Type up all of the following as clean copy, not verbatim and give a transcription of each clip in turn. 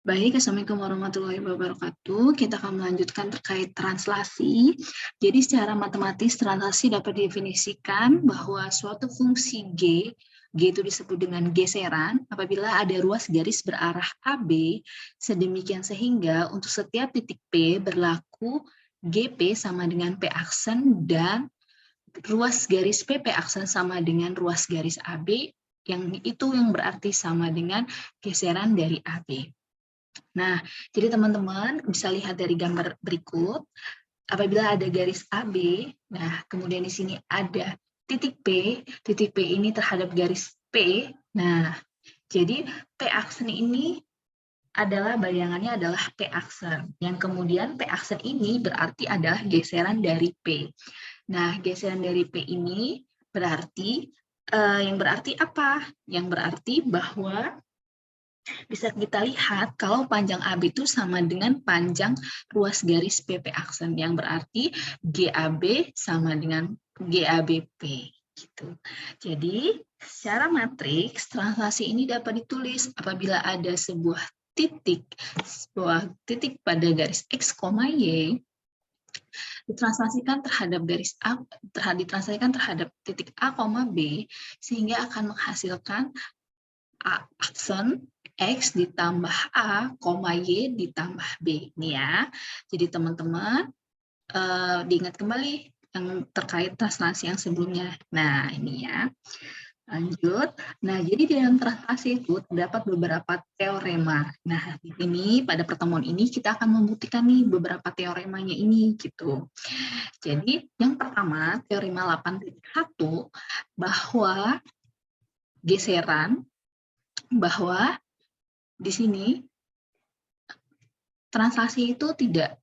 Baik, Assalamualaikum warahmatullahi wabarakatuh. Kita akan melanjutkan terkait translasi. Jadi secara matematis translasi dapat didefinisikan bahwa suatu fungsi G itu disebut dengan geseran apabila ada ruas garis berarah AB, sedemikian sehingga untuk setiap titik P berlaku GP sama dengan P aksen dan ruas garis PP aksen sama dengan ruas garis AB, yang berarti sama dengan geseran dari AB. Nah, jadi teman-teman bisa lihat dari gambar berikut, apabila ada garis AB, nah kemudian di sini ada titik P ini terhadap garis P, nah jadi P aksen ini adalah bayangannya adalah P aksen, yang kemudian P aksen ini berarti adalah geseran dari P. Nah, geseran dari P ini berarti, yang berarti apa? Yang berarti bahwa bisa kita lihat kalau panjang AB itu sama dengan panjang ruas garis PP aksen, yang berarti GAB sama dengan GABP. Gitu. Jadi, secara matriks, translasi ini dapat ditulis apabila ada sebuah titik pada garis X, Y, ditranslasikan terhadap garis A, ditranslasikan terhadap titik A, B, sehingga akan menghasilkan A aksen X ditambah A, Y ditambah B. Ini ya. Jadi teman-teman diingat kembali yang terkait translasi yang sebelumnya. Nah, ini ya. Lanjut. Nah, jadi di dalam translasi itu terdapat beberapa teorema. Nah, di sini pada pertemuan ini kita akan membuktikan nih beberapa teoremanya ini gitu. Jadi, yang pertama, teorema 8.1 bahwa geseran, bahwa di sini translasi itu tidak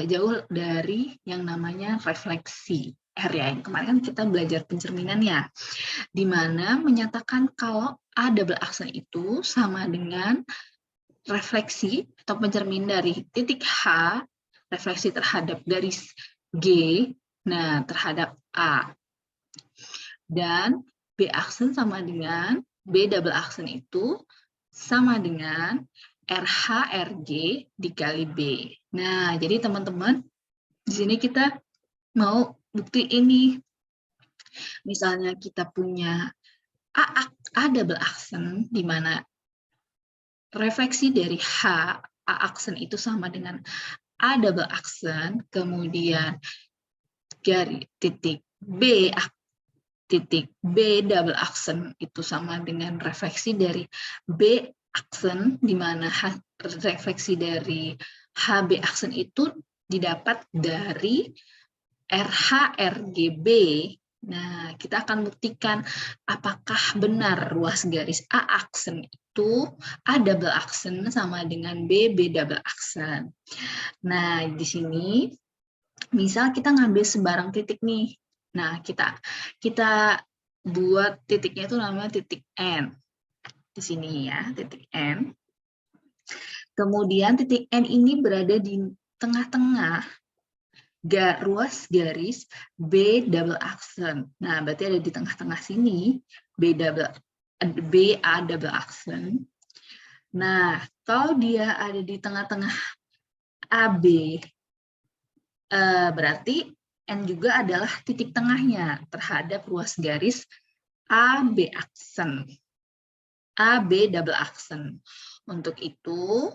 jauh dari yang namanya refleksi R ya. Kemarin kan kita belajar pencerminan ya, di mana menyatakan kalau A double aksen itu sama dengan refleksi atau pencermin dari titik H, refleksi terhadap garis G, nah terhadap A. Dan B aksen sama dengan, B double aksen itu sama dengan RH RG dikali B. Nah, jadi teman-teman, di sini kita mau bukti ini. Misalnya kita punya A double aksen, di mana refleksi dari A aksen itu sama dengan A double aksen, kemudian dari titik B double aksen itu sama dengan refleksi dari B aksen, di mana refleksi dari HB aksen itu didapat dari RH RGB. Nah, kita akan buktikan apakah benar ruas garis A aksen itu A double aksen sama dengan B double aksen. Nah, di sini misal kita ngambil sembarang titik nih. Nah, kita buat titiknya itu namanya titik N. Di sini ya, titik N. Kemudian titik N ini berada di tengah-tengah ruas garis B double aksen. Nah, berarti ada di tengah-tengah sini BA double aksen. Nah, kalau dia ada di tengah-tengah AB, berarti N juga adalah titik tengahnya terhadap ruas garis AB aksen. AB double aksen. Untuk itu,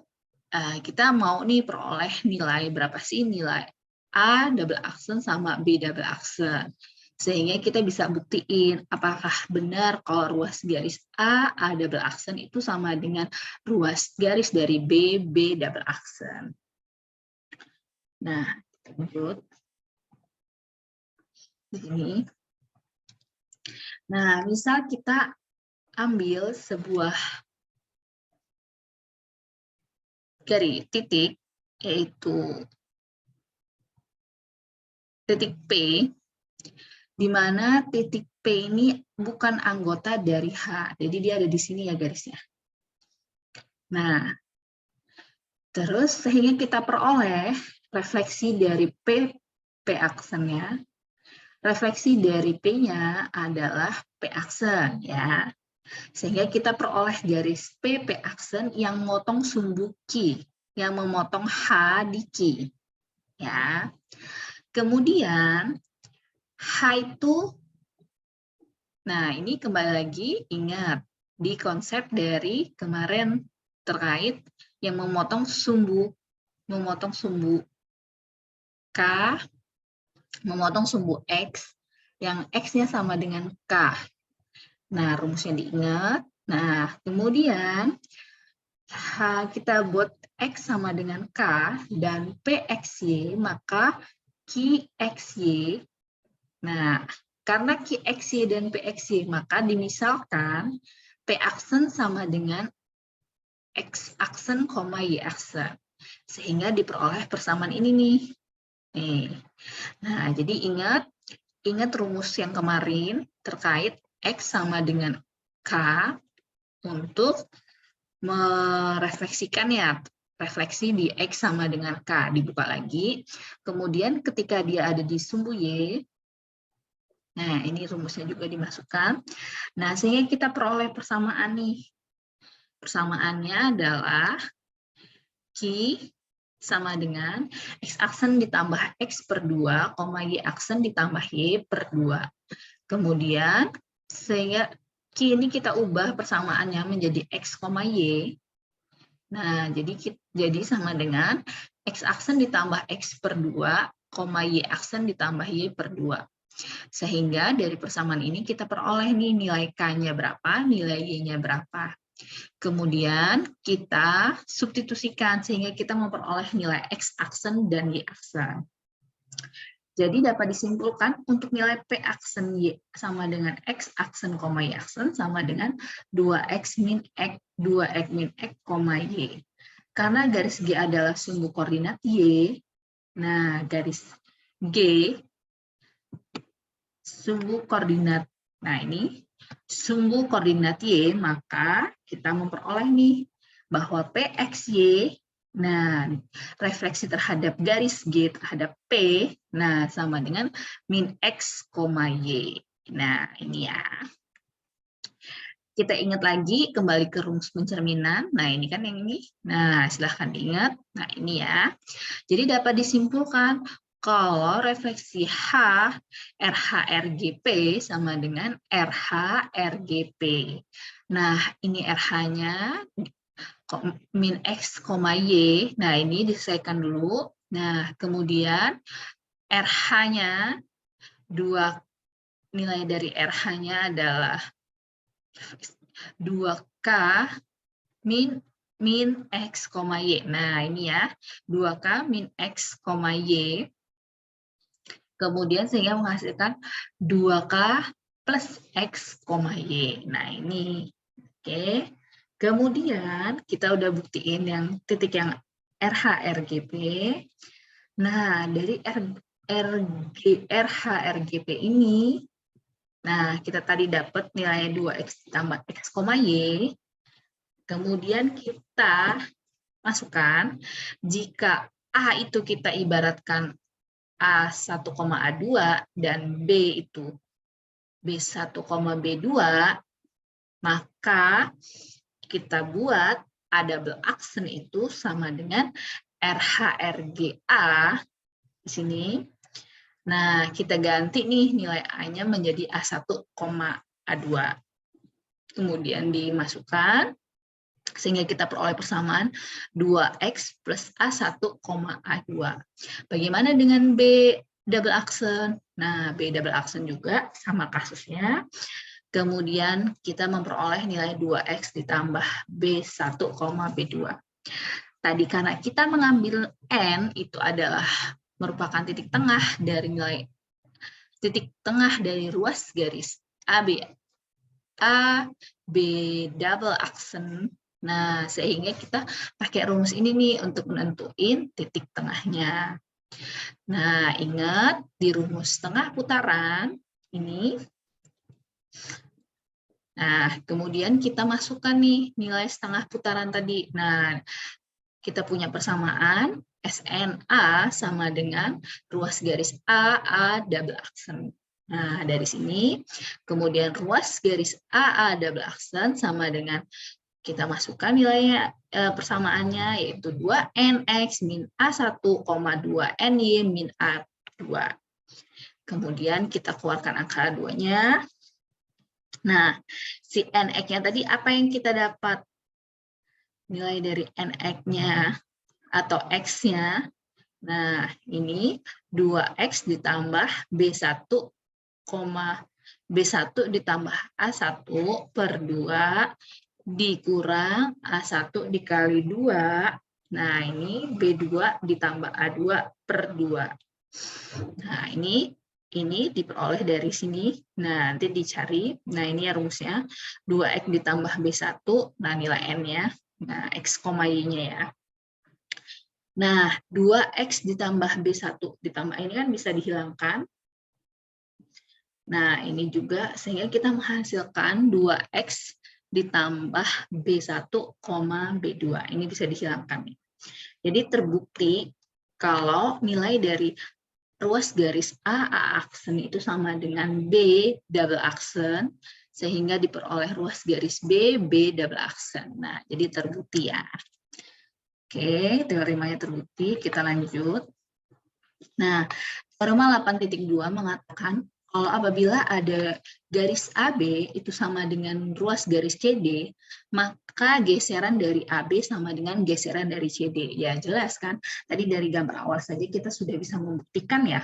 kita mau nih peroleh nilai berapa sih nilai A double aksen sama B double aksen. Sehingga kita bisa buktiin apakah benar kalau ruas garis A double aksen itu sama dengan ruas garis dari B double aksen. Nah, lanjut. Di sini. Nah, misal kita ambil sebuah garis titik, yaitu titik P, di mana titik P ini bukan anggota dari H, jadi dia ada di sini ya garisnya. Nah, terus sehingga kita peroleh refleksi dari P aksennya, refleksi dari P-nya adalah P aksen ya. Sehingga kita peroleh garis P aksen yang memotong sumbu Q, yang memotong H di Q. Ya. Kemudian H itu, nah ini kembali lagi ingat di konsep dari kemarin terkait yang memotong sumbu K, memotong sumbu X, yang X-nya sama dengan K. Nah, rumusnya diingat. Nah, kemudian kita buat X sama dengan K dan PXY, maka QXY. Nah, karena QXY dan PXY, maka dimisalkan P aksen sama dengan X aksen, Y aksen. Sehingga diperoleh persamaan ini nih. Nah, jadi ingat rumus yang kemarin terkait X sama dengan K untuk merefleksikan ya, refleksi di X sama dengan K, dibuka lagi. Kemudian ketika dia ada di sumbu Y, nah ini rumusnya juga dimasukkan. Nah, sehingga kita peroleh persamaan nih. Persamaannya adalah Q sama dengan X aksen ditambah X per 2, Y aksen ditambah Y per 2. Kemudian, sehingga Q ini kita ubah persamaannya menjadi X, Y. Nah, jadi sama dengan X aksen ditambah X per 2, Y aksen ditambah Y per 2. Sehingga dari persamaan ini kita peroleh nih nilai K-nya berapa, nilai Y-nya berapa. Kemudian kita substitusikan sehingga kita memperoleh nilai X aksen dan Y aksen. Jadi dapat disimpulkan untuk nilai P aksen Y sama dengan X aksen, Y aksen sama dengan 2X min X, 2X min X, Y. Karena garis G adalah sumbu koordinat Y, nah garis G sumbu koordinat, nah ini sumbu koordinat Y, maka kita memperoleh nih bahwa PXY, nah refleksi terhadap garis G terhadap P, nah sama dengan min X, Y. Nah ini ya. Kita ingat lagi kembali ke rumus pencerminan. Nah ini kan yang ini. Nah silahkan diingat. Nah ini ya. Jadi dapat disimpulkan kalau refleksi H RHRGP sama dengan RHRGP. Nah, ini RH-nya min X, Y. Nah, ini diselesaikan dulu. Nah, kemudian RH-nya, nilai dari RH-nya adalah 2K min X, Y. Nah, ini ya, 2K min X, Y. Kemudian sehingga menghasilkan 2K plus X, Y. Nah, ini. Oke. Kemudian kita udah buktiin yang titik yang RHRGP. Nah, dari RHRGP ini, nah kita tadi dapat nilai 2X ditambah X, Y. Kemudian kita masukkan, jika A itu kita ibaratkan A1,A2 dan B itu B1, B2, maka kita buat A double aksen itu sama dengan RHRGA di sini. Nah, kita ganti nih nilai A-nya menjadi A1, A2. Kemudian dimasukkan sehingga kita peroleh persamaan 2X plus A1, A2. Bagaimana dengan B double aksen? Nah, B double aksen juga sama kasusnya. Kemudian kita memperoleh nilai 2X ditambah B1, B2. Tadi karena kita mengambil N itu adalah merupakan titik tengah dari ruas garis AB double aksen. Nah, sehingga kita pakai rumus ini nih untuk menentuin titik tengahnya. Nah, ingat di rumus tengah putaran ini. Nah, kemudian kita masukkan nih nilai setengah putaran tadi. Nah, kita punya persamaan SNA sama dengan ruas garis A double aksen. Nah, dari sini, kemudian ruas garis AA double aksen sama dengan kita masukkan nilainya persamaannya, yaitu 2nx min A1, 2ny min A2. Kemudian kita keluarkan angka 2-nya. Nah, si nx-nya tadi apa yang kita dapat? Nilai dari nx-nya atau x-nya. Nah, ini 2x ditambah B1, B1 ditambah A1 per 2 dikurang A1 dikali 2. Nah, ini B2 ditambah A2 per 2. Nah, ini diperoleh dari sini. Nah, nanti dicari. Nah, ini ya rumusnya. 2x ditambah B1. Nah, nilai n-nya. Nah, x, y-nya ya. Nah, 2x ditambah B1 ditambah ini kan bisa dihilangkan. Nah, ini juga sehingga kita menghasilkan 2x ditambah B1, B2. Ini bisa dihilangkan. Jadi terbukti kalau nilai dari ruas garis A aksen itu sama dengan B double aksen, sehingga diperoleh ruas garis B double aksen. Nah, jadi terbukti ya. Oke, teoremanya terbukti. Kita lanjut. Nah, teorema 8.2 mengatakan kalau apabila ada garis AB itu sama dengan ruas garis CD, maka geseran dari AB sama dengan geseran dari CD. Ya, jelas kan? Tadi dari gambar awal saja kita sudah bisa membuktikan ya.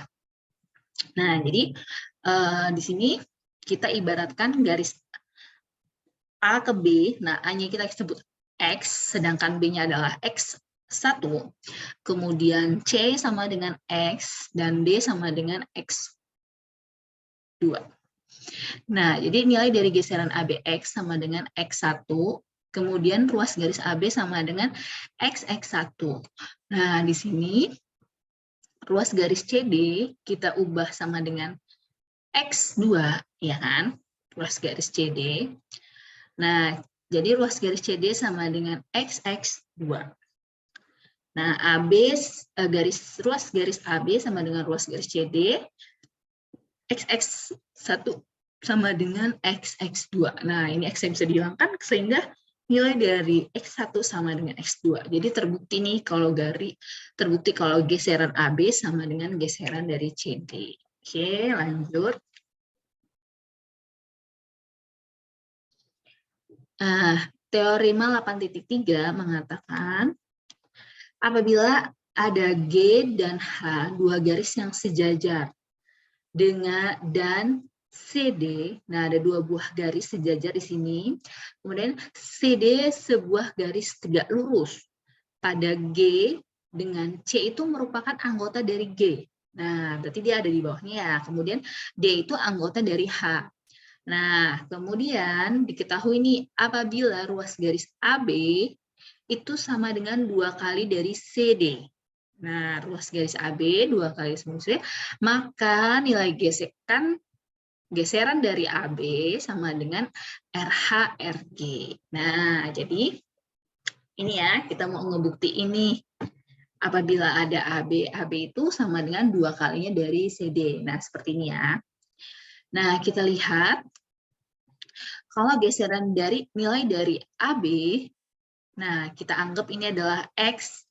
Nah, jadi di sini kita ibaratkan garis A ke B. Nah, A-nya kita sebut X, sedangkan B-nya adalah X1. Kemudian C sama dengan X, dan D sama dengan X2. Nah, jadi nilai dari geseran ABX sama dengan X1, kemudian ruas garis AB sama dengan XX1. Nah, di sini ruas garis CD kita ubah sama dengan X2, ya kan? Ruas garis CD. Nah, jadi ruas garis CD sama dengan XX2. Nah, ruas garis AB sama dengan ruas garis CD, XX1 sama dengan XX2. Nah, ini X yang bisa dihilangkan sehingga nilai dari X1 sama dengan X2. Jadi terbukti nih terbukti kalau geseran AB sama dengan geseran dari CD. Oke, lanjut. Teorema 8.3 mengatakan apabila ada G dan H, dua garis yang sejajar dan CD, nah ada dua buah garis sejajar di sini, kemudian CD sebuah garis tegak lurus pada G dengan C itu merupakan anggota dari G. Nah, berarti dia ada di bawahnya ya. Kemudian D itu anggota dari H. Nah, kemudian diketahui nih apabila ruas garis AB itu sama dengan 2 kali dari CD. Nah, ruas garis AB 2 kali CD, maka nilai geseran dari AB sama dengan RH RG. Nah, jadi ini ya, kita mau ngebukti ini. Apabila ada AB, AB itu sama dengan 2 kalinya dari CD. Nah, seperti ini ya. Nah, kita lihat kalau geseran dari nilai dari AB, nah kita anggap ini adalah X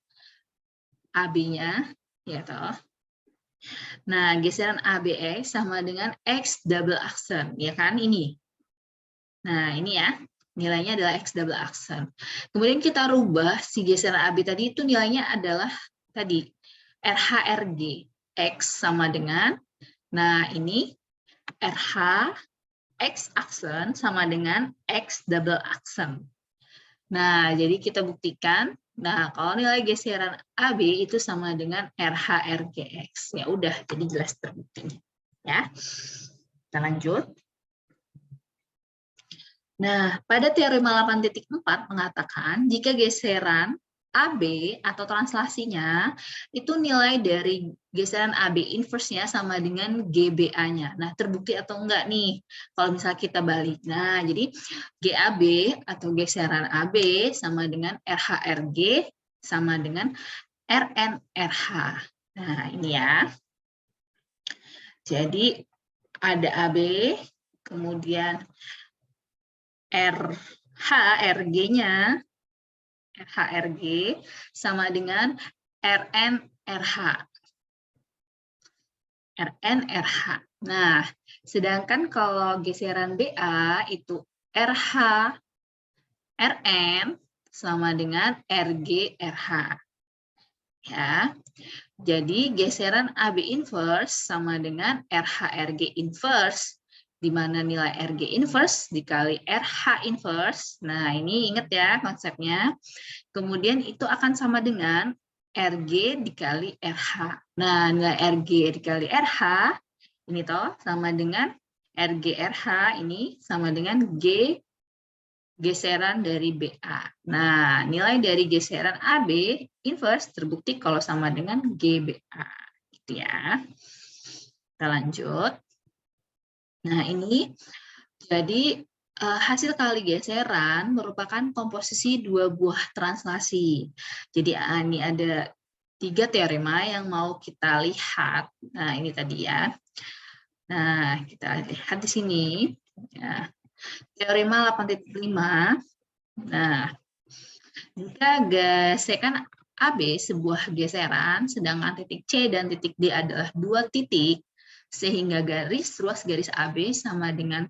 AB-nya, ya toh. Nah, geseran ABX sama dengan X double aksen, ya kan ini. Nah, ini ya, nilainya adalah X double aksen. Kemudian kita rubah si geseran AB tadi itu nilainya adalah tadi RHRG. X sama dengan, nah ini RH X aksen sama dengan X double aksen. Nah, jadi kita buktikan, nah kalau nilai geseran AB itu sama dengan RHRGX. Ya udah, jadi jelas terbukti. Ya, kita lanjut. Nah, pada teorema 8.4 mengatakan jika geseran AB atau translasinya itu nilai dari geseran AB inverse-nya sama dengan GBA-nya. Nah, terbukti atau enggak nih kalau misalnya kita balik. Nah, jadi GAB atau geseran AB sama dengan RHRG sama dengan RNRH. Nah, ini ya. Jadi ada AB, kemudian RH, RG-nya, RH, RG, sama dengan RN, RH. RN, RH. Nah, sedangkan kalau geseran BA itu RH, RN sama dengan RG, RH. Ya, jadi geseran AB inverse sama dengan RH, RG inverse, di mana nilai RG inverse dikali RH inverse. Nah, ini ingat ya konsepnya. Kemudian itu akan sama dengan RG dikali RH. Nah, nilai RG dikali RH ini toh sama dengan RG RH ini sama dengan G geseran dari BA. Nah, nilai dari geseran AB inverse terbukti kalau sama dengan GBA. Gitu ya. Kita lanjut. Nah, ini jadi hasil kali geseran merupakan komposisi dua buah translasi. Jadi ini ada 3 teorema yang mau kita lihat. Nah, ini tadi ya. Nah, kita lihat di sini. Ya. Teorema 8.5. Nah, jika gesekan AB sebuah geseran, sedangkan titik C dan titik D adalah 2 titik, sehingga ruas garis AB sama dengan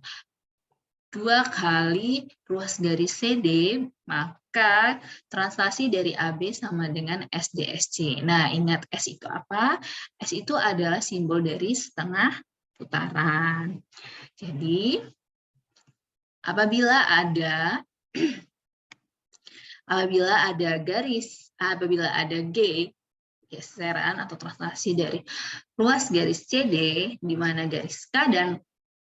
2 kali ruas garis CD, maka translasi dari AB sama dengan SDSC. Nah, ingat S itu apa? S itu adalah simbol dari setengah putaran. Jadi, apabila ada G, geseran atau translasi dari ruas garis CD, di mana garis K dan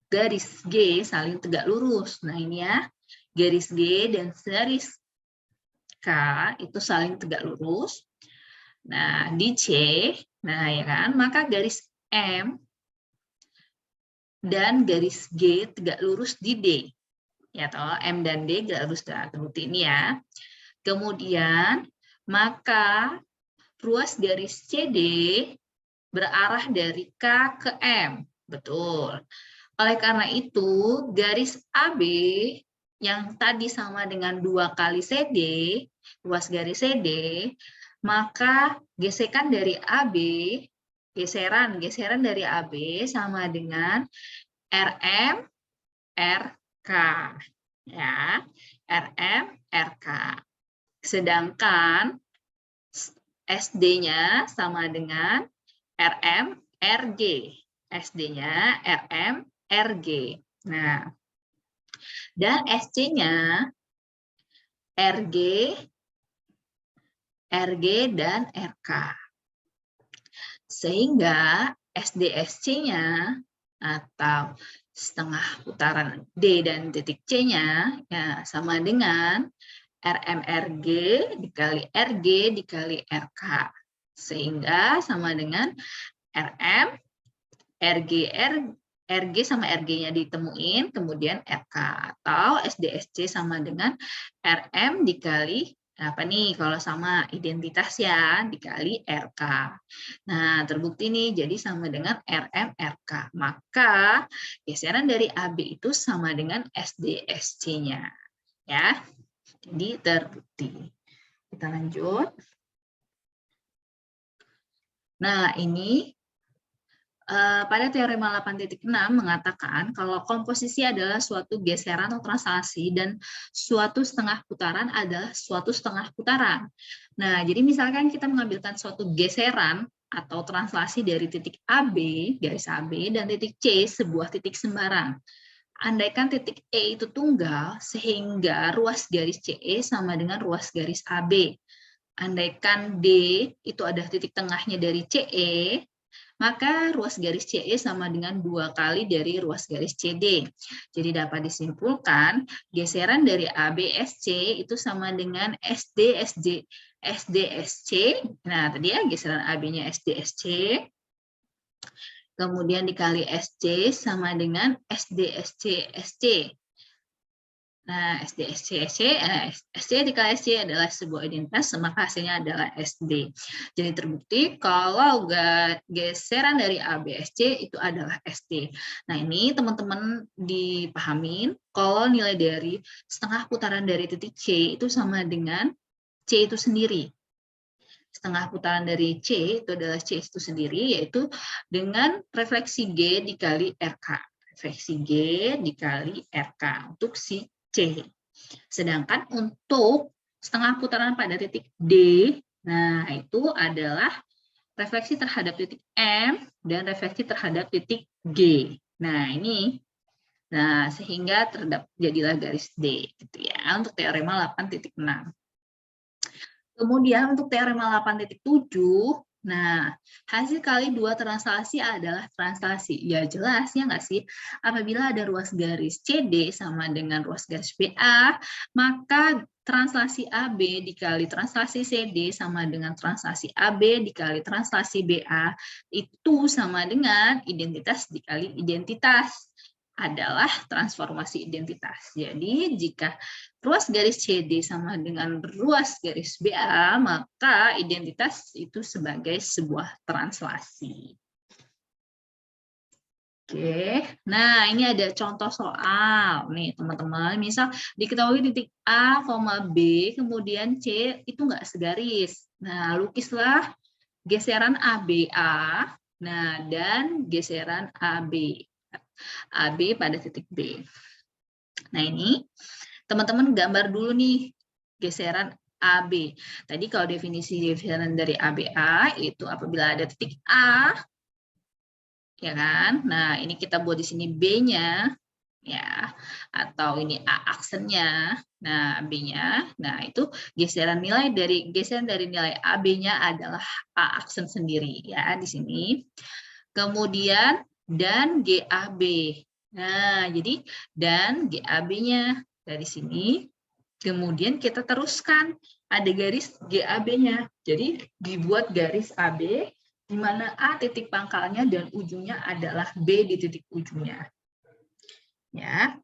garis G saling tegak lurus. Nah, ini ya, garis G dan garis K itu saling tegak lurus. Nah, di C, nah ya kan, maka garis M dan garis G tegak lurus di D. Ya toh, M dan D tegak lurus, terbukti ini ya. Kemudian, maka ruas garis CD berarah dari K ke M. Betul. Oleh karena itu, garis AB yang tadi sama dengan 2 kali CD, ruas garis CD, maka gesekan dari AB, geseran dari AB sama dengan RM, RK. Ya, RM, RK. Sedangkan SD-nya sama dengan RM, RG. SD-nya RM, RG. Nah, dan SC-nya RG, RG, dan RK. Sehingga SDSC-nya atau setengah putaran D dan titik C-nya ya, sama dengan RMRG dikali RG dikali RK. Sehingga sama dengan RM, RG sama RG-nya ditemuin, kemudian RK. Atau SDSC sama dengan RM dikali, apa nih, kalau sama identitas ya, dikali RK. Nah, terbukti nih, jadi sama dengan RM, RK. Maka, geseran dari AB itu sama dengan SDSC-nya. Ya, jadi terbukti. Kita lanjut. Nah, ini pada teorema 8.6 mengatakan kalau komposisi adalah suatu geseran atau translasi dan suatu setengah putaran adalah suatu setengah putaran. Nah, jadi misalkan kita mengambilkan suatu geseran atau translasi dari titik AB, garis AB, dan titik C, sebuah titik sembarang. Andaikan titik E itu tunggal, sehingga ruas garis CE sama dengan ruas garis AB. Andaikan D itu ada titik tengahnya dari CE, maka ruas garis CE sama dengan 2 kali dari ruas garis CD. Jadi dapat disimpulkan, geseran dari ABSC itu sama dengan SDSC. Nah, tadi ya, geseran AB-nya SDSC. Kemudian dikali SC sama dengan SDSC. Nah, SD, SC, SC dikali SC adalah sebuah identitas, maka hasilnya adalah SD. Jadi terbukti kalau geseran dari A, B, SC itu adalah SD. Nah, ini teman-teman dipahamin kalau nilai dari setengah putaran dari titik C itu sama dengan C itu sendiri. Setengah putaran dari C itu adalah C itu sendiri, yaitu dengan refleksi G dikali RK. Refleksi G dikali RK untuk si C. Sedangkan untuk setengah putaran pada titik D, nah itu adalah refleksi terhadap titik M dan refleksi terhadap titik G. Nah ini, nah sehingga jadilah garis D, gitu ya, untuk teorema 8.6. Kemudian untuk teorema 8.7, nah, hasil kali dua translasi adalah translasi. Ya jelas, ya nggak sih? Apabila ada ruas garis CD sama dengan ruas garis BA, maka translasi AB dikali translasi CD sama dengan translasi AB dikali translasi BA, itu sama dengan identitas dikali identitas. Adalah transformasi identitas. Jadi, jika ruas garis CD sama dengan ruas garis BA, maka identitas itu sebagai sebuah translasi. Oke, nah ini ada contoh soal nih teman-teman. Misal diketahui titik A, B, kemudian C itu nggak segaris. Nah, lukislah geseran ABA, nah dan geseran AB pada titik B. Nah ini teman-teman gambar dulu nih geseran AB. Tadi kalau definisi geseran dari ABA itu apabila ada titik A, ya kan? Nah ini kita buat di sini B-nya, ya, atau ini A aksennya. Nah B-nya, nah itu geseran dari nilai AB-nya adalah A aksen sendiri, ya di sini. Kemudian dan GAB. Nah jadi dan GAB-nya dari sini. Kemudian kita teruskan, ada garis GAB-nya. Jadi dibuat garis AB, di mana A titik pangkalnya dan ujungnya adalah B di titik ujungnya. Ya,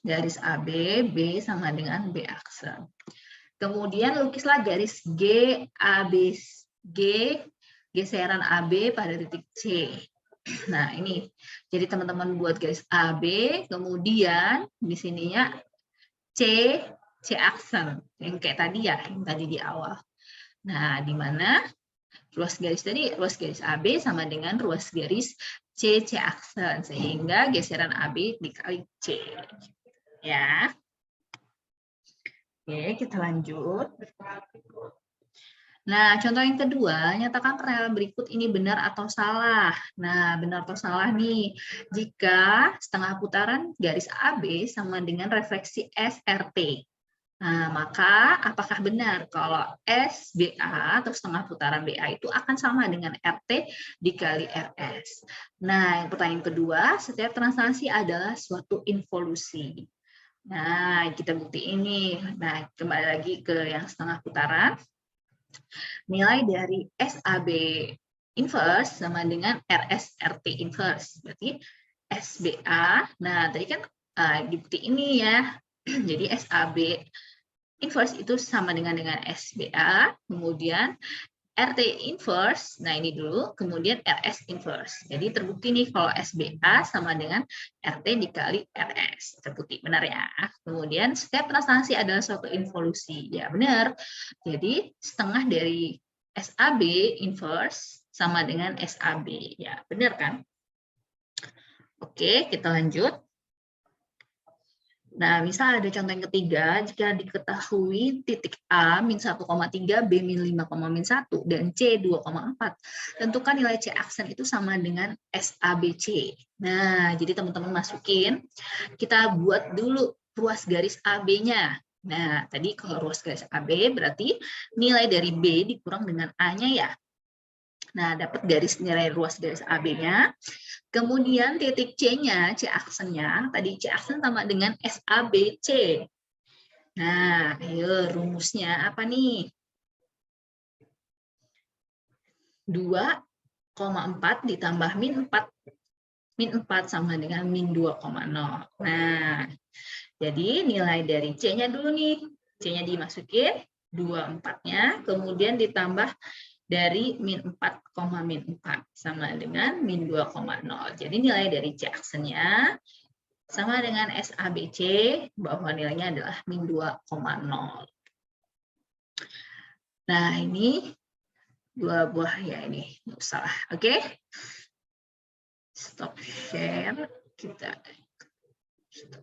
garis AB, B sama dengan B aksen. Kemudian lukislah garis GAB, geseran AB pada titik C. Nah ini, jadi teman-teman buat garis AB, kemudian di sininya C aksen, yang kayak tadi ya, yang tadi di awal. Nah, di mana ruas garis AB sama dengan ruas garis C aksen, sehingga geseran AB dikali C. Ya. Oke, kita lanjut. Nah, contoh yang kedua, nyatakan pernyataan berikut ini benar atau salah. Nah, benar atau salah nih, jika setengah putaran garis AB sama dengan refleksi SRT. Nah, maka apakah benar kalau SBA atau setengah putaran BA itu akan sama dengan RT dikali RS? Nah, yang pertanyaan kedua, setiap translasi adalah suatu involusi. Nah, kita bukti ini. Nah, kembali lagi ke yang setengah putaran. Nilai dari SAB inverse sama dengan RS RT inverse. Berarti SBA, nah tadi kan dibukti ini ya. Jadi SAB inverse itu sama dengan SBA, kemudian RT inverse, nah ini dulu, kemudian RS inverse. Jadi terbukti nih kalau SBA sama dengan RT dikali RS. Terbukti, benar ya. Kemudian setiap translasi adalah suatu involusi. Ya benar. Jadi setengah dari SAB inverse sama dengan SAB. Ya benar kan? Oke, kita lanjut. Nah, misal ada contoh yang ketiga, jika diketahui titik A min 1,3, B min 5, min 1, dan C 2,4, tentukan nilai C aksen itu sama dengan SABC. Nah, jadi teman-teman masukin, kita buat dulu ruas garis AB-nya. Nah, tadi kalau ruas garis AB berarti nilai dari B dikurang dengan A-nya ya. Nah, dapat nilai ruas garis AB-nya. Kemudian titik C-nya, C aksennya, tadi C aksen sama dengan SABC. Nah, ayo rumusnya apa nih? 2,4 ditambah min 4. Min 4 sama dengan min 2,0. Nah, Jadi nilai dari C-nya dulu nih. C-nya dimasukin, 24-nya, kemudian ditambah dari min 4, min 4 sama dengan min 2,0. Jadi nilai dari C aksennya sama dengan SABC bahwa nilainya adalah min 2,0. Nah, ini dua buah ya ini, nggak salah. Oke. Stop share. Kita stop.